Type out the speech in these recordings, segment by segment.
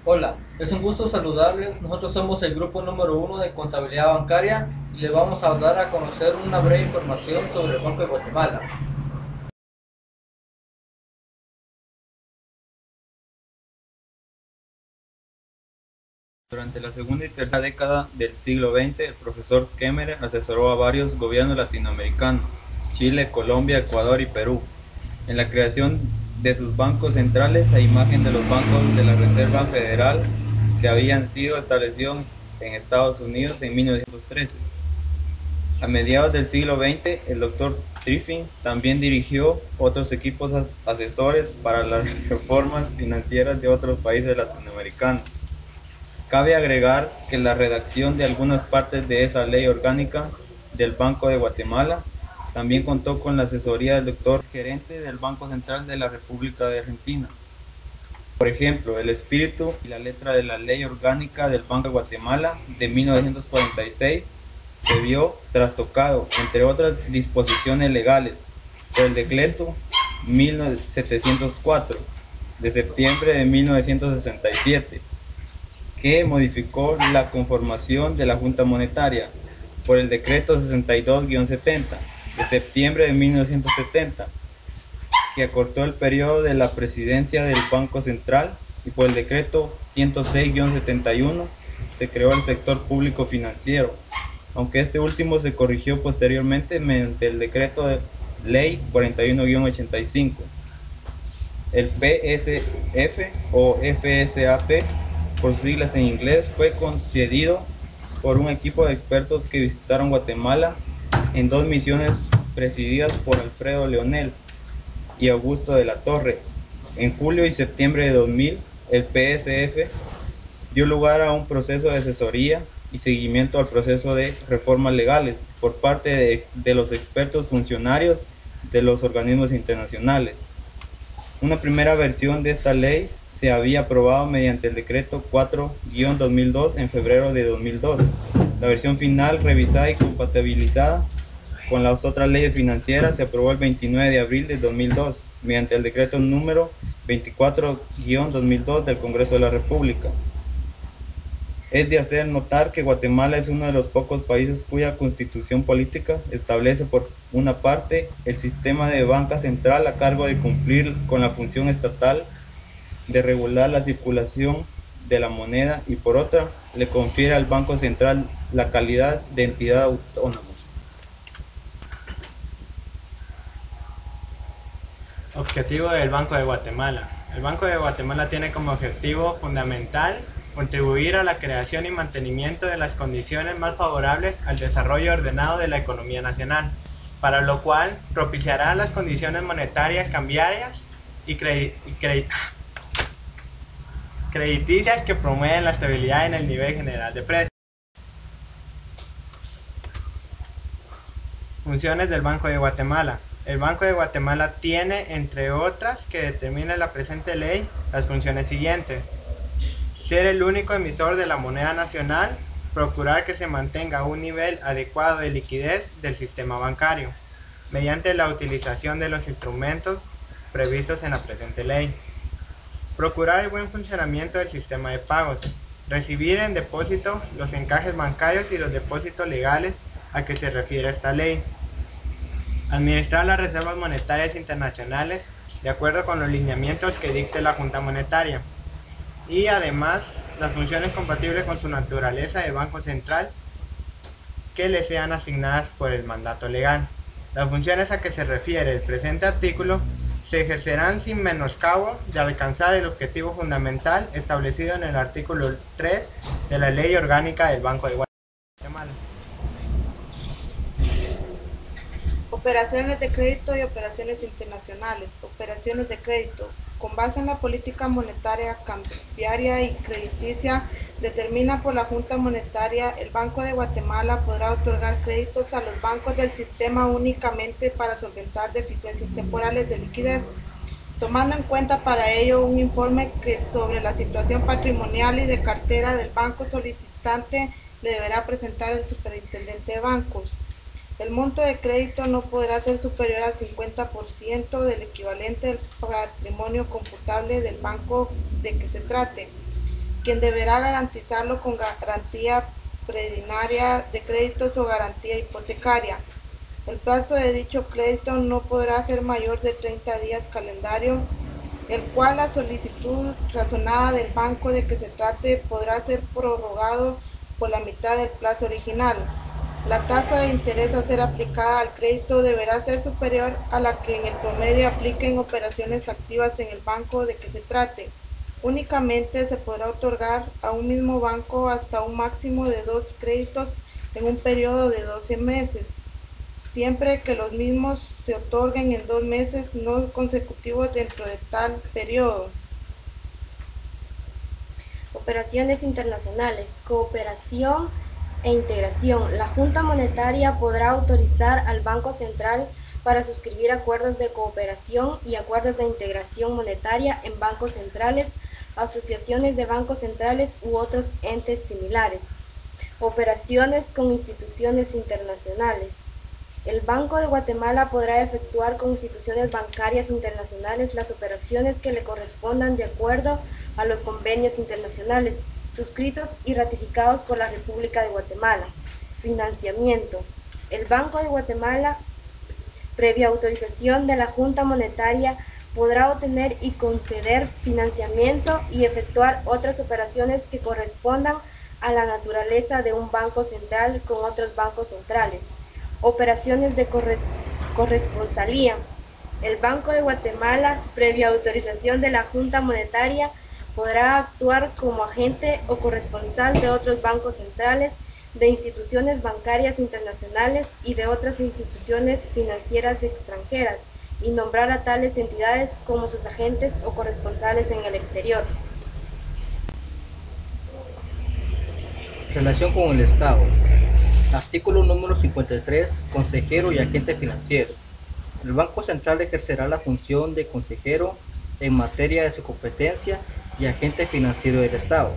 Hola, es un gusto saludarles. Nosotros somos el grupo número uno de contabilidad bancaria y les vamos a dar a conocer una breve información sobre el Banco de Guatemala. Durante la segunda y tercera década del siglo XX, el profesor Kemmerer asesoró a varios gobiernos latinoamericanos, Chile, Colombia, Ecuador y Perú, en la creación de sus bancos centrales a imagen de los bancos de la Reserva Federal que habían sido establecidos en Estados Unidos en 1913. A mediados del siglo XX, el Dr. Triffin también dirigió otros equipos asesores para las reformas financieras de otros países latinoamericanos. Cabe agregar que la redacción de algunas partes de esa ley orgánica del Banco de Guatemala también contó con la asesoría del doctor gerente del Banco Central de la República de Argentina. Por ejemplo, el espíritu y la letra de la Ley Orgánica del Banco de Guatemala de 1946 se vio trastocado, entre otras disposiciones legales, por el decreto 1704 de septiembre de 1967, que modificó la conformación de la Junta Monetaria, por el decreto 62-70 de septiembre de 1970, que acortó el periodo de la presidencia del Banco Central, y por el decreto 106-71 se creó el sector público financiero, aunque este último se corrigió posteriormente mediante el decreto de ley 41-85. El PSF o FSAP, por sus siglas en inglés, fue concedido por un equipo de expertos que visitaron Guatemala en dos misiones presididas por Alfredo Leonel y Augusto de la Torre. En julio y septiembre de 2000, el PSF dio lugar a un proceso de asesoría y seguimiento al proceso de reformas legales por parte de los expertos funcionarios de los organismos internacionales. Una primera versión de esta ley se había aprobado mediante el decreto 4-2002 en febrero de 2002. La versión final, revisada y compatibilizada con las otras leyes financieras, se aprobó el 29 de abril de 2002 mediante el decreto número 24-2002 del Congreso de la República. Es de hacer notar que Guatemala es uno de los pocos países cuya constitución política establece, por una parte, el sistema de banca central a cargo de cumplir con la función estatal de regular la circulación de la moneda, y por otra, le confiere al Banco Central la calidad de entidad autónoma. Objetivo del Banco de Guatemala. El Banco de Guatemala tiene como objetivo fundamental contribuir a la creación y mantenimiento de las condiciones más favorables al desarrollo ordenado de la economía nacional, para lo cual propiciará las condiciones monetarias, cambiarias y crediticias que promueven la estabilidad en el nivel general de precios. Funciones del Banco de Guatemala. El Banco de Guatemala tiene, entre otras que determina la presente ley, las funciones siguientes: ser el único emisor de la moneda nacional, procurar que se mantenga un nivel adecuado de liquidez del sistema bancario, mediante la utilización de los instrumentos previstos en la presente ley; procurar el buen funcionamiento del sistema de pagos; recibir en depósito los encajes bancarios y los depósitos legales a que se refiere esta ley; administrar las reservas monetarias internacionales de acuerdo con los lineamientos que dicte la Junta Monetaria; y además las funciones compatibles con su naturaleza de Banco Central que le sean asignadas por el mandato legal. Las funciones a que se refiere el presente artículo se ejercerán sin menoscabo de alcanzar el objetivo fundamental establecido en el artículo 3 de la Ley Orgánica del Banco de Guatemala. Operaciones de crédito y operaciones internacionales. Operaciones de crédito. Con base en la política monetaria, cambiaria y crediticia determina por la Junta Monetaria, el Banco de Guatemala podrá otorgar créditos a los bancos del sistema únicamente para solventar deficiencias temporales de liquidez, tomando en cuenta para ello un informe que sobre la situación patrimonial y de cartera del banco solicitante le deberá presentar el superintendente de bancos. El monto de crédito no podrá ser superior al 50% del equivalente del patrimonio computable del banco de que se trate. quien deberá garantizarlo con garantía preliminaria de créditos o garantía hipotecaria. El plazo de dicho crédito no podrá ser mayor de 30 días calendario, el cual la solicitud razonada del banco de que se trate podrá ser prorrogado por la mitad del plazo original. La tasa de interés a ser aplicada al crédito deberá ser superior a la que en el promedio apliquen operaciones activas en el banco de que se trate. Únicamente se podrá otorgar a un mismo banco hasta un máximo de 2 créditos en un periodo de 12 meses, siempre que los mismos se otorguen en 2 meses no consecutivos dentro de tal periodo. Operaciones internacionales, cooperación e integración. La Junta Monetaria podrá autorizar al Banco Central para suscribir acuerdos de cooperación y acuerdos de integración monetaria en bancos centrales, asociaciones de bancos centrales u otros entes similares. Operaciones con instituciones internacionales. El Banco de Guatemala podrá efectuar con instituciones bancarias internacionales las operaciones que le correspondan de acuerdo a los convenios internacionales suscritos y ratificados por la República de Guatemala. Financiamiento. El Banco de Guatemala, previa autorización de la Junta Monetaria, podrá obtener y conceder financiamiento y efectuar otras operaciones que correspondan a la naturaleza de un banco central con otros bancos centrales. Operaciones de corresponsalía. El Banco de Guatemala, previa autorización de la Junta Monetaria, podrá actuar como agente o corresponsal de otros bancos centrales, de instituciones bancarias internacionales y de otras instituciones financieras extranjeras, y nombrar a tales entidades como sus agentes o corresponsales en el exterior. Relación con el Estado. Artículo número 53. Consejero y agente financiero. El Banco Central ejercerá la función de consejero en materia de su competencia y agente financiero del Estado.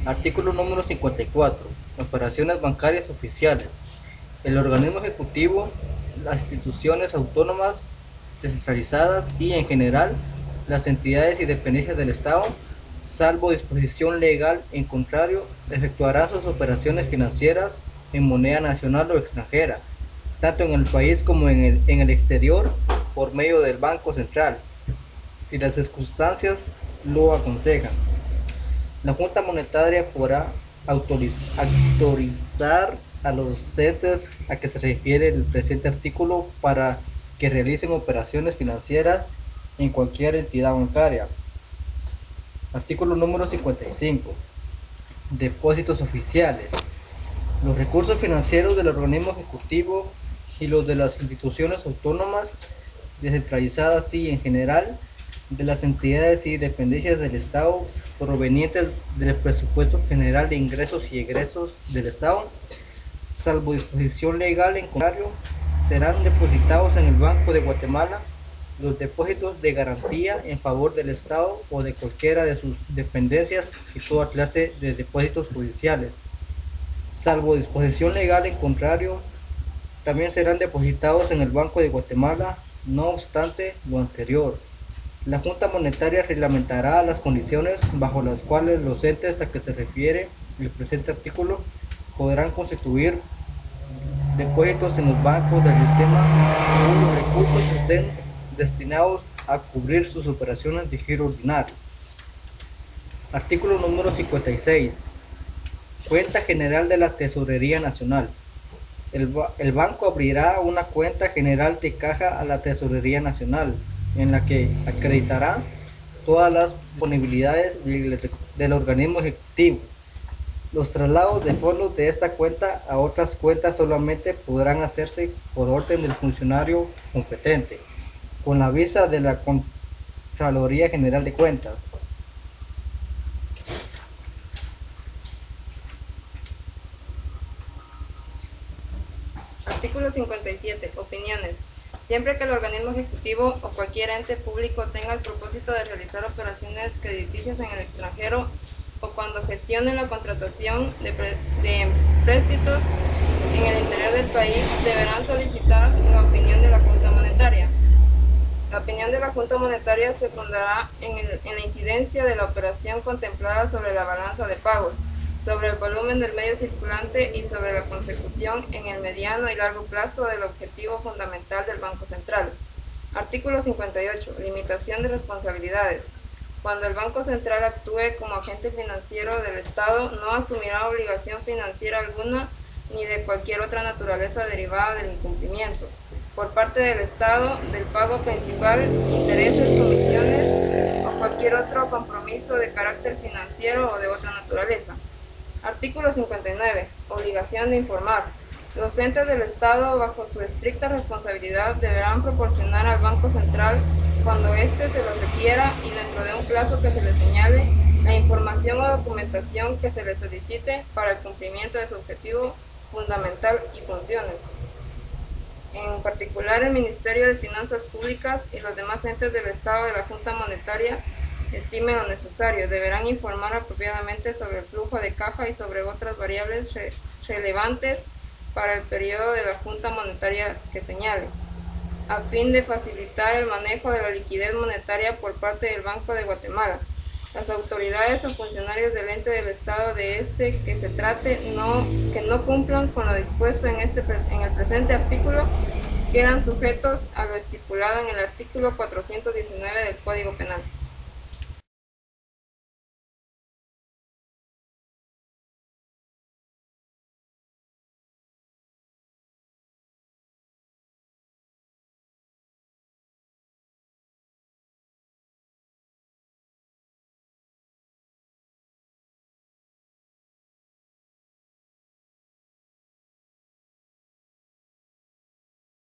Artículo número 54. Operaciones bancarias oficiales. El organismo ejecutivo, las instituciones autónomas descentralizadas y, en general, las entidades y dependencias del Estado, salvo disposición legal en contrario, efectuarán sus operaciones financieras en moneda nacional o extranjera, tanto en el país como en el exterior, por medio del Banco Central, si las circunstancias lo aconsejan. La Junta Monetaria podrá autorizar a los entes a que se refiere el presente artículo para que realicen operaciones financieras en cualquier entidad bancaria. Artículo número 55. Depósitos oficiales. Los recursos financieros del organismo ejecutivo y los de las instituciones autónomas descentralizadas y, en general, de las entidades y dependencias del Estado provenientes del presupuesto general de ingresos y egresos del Estado, salvo disposición legal en contrario, serán depositados en el Banco de Guatemala. Los depósitos de garantía en favor del Estado o de cualquiera de sus dependencias y toda clase de depósitos judiciales, salvo disposición legal en contrario, también serán depositados en el Banco de Guatemala. No obstante lo anterior, la Junta Monetaria reglamentará las condiciones bajo las cuales los entes a que se refiere el presente artículo podrán constituir depósitos en los bancos del sistema cuyos recursos estén destinados a cubrir sus operaciones de giro ordinario. Artículo número 56. Cuenta general de la Tesorería Nacional. El banco abrirá una cuenta general de caja a la Tesorería Nacional, en la que acreditará todas las disponibilidades del organismo ejecutivo. Los traslados de fondos de esta cuenta a otras cuentas solamente podrán hacerse por orden del funcionario competente, con la vista de la Contraloría General de Cuentas. Artículo 57. Opiniones. Siempre que el organismo ejecutivo o cualquier ente público tenga el propósito de realizar operaciones crediticias en el extranjero o cuando gestione la contratación de empréstitos en el interior del país, deberán solicitar la opinión de la Junta Monetaria. La opinión de la Junta Monetaria se fundará en la incidencia de la operación contemplada sobre la balanza de pagos, sobre el volumen del medio circulante y sobre la consecución en el mediano y largo plazo del objetivo fundamental del Banco Central. Artículo 58. Limitación de responsabilidades. Cuando el Banco Central actúe como agente financiero del Estado, no asumirá obligación financiera alguna ni de cualquier otra naturaleza derivada del incumplimiento, por parte del Estado, del pago principal, intereses, comisiones o cualquier otro compromiso de carácter financiero o de otra naturaleza. Artículo 59. Obligación de informar. Los entes del Estado, bajo su estricta responsabilidad, deberán proporcionar al Banco Central, cuando éste se lo requiera y dentro de un plazo que se les señale, la información o documentación que se les solicite para el cumplimiento de su objetivo fundamental y funciones. En particular, el Ministerio de Finanzas Públicas y los demás entes del Estado de la Junta Monetaria estimen lo necesario, deberán informar apropiadamente sobre el flujo de caja y sobre otras variables relevantes para el periodo de la Junta Monetaria que señale, a fin de facilitar el manejo de la liquidez monetaria por parte del Banco de Guatemala. Las autoridades o funcionarios del ente del Estado de que se trate que no cumplan con lo dispuesto en el presente artículo quedan sujetos a lo estipulado en el artículo 419 del Código Penal.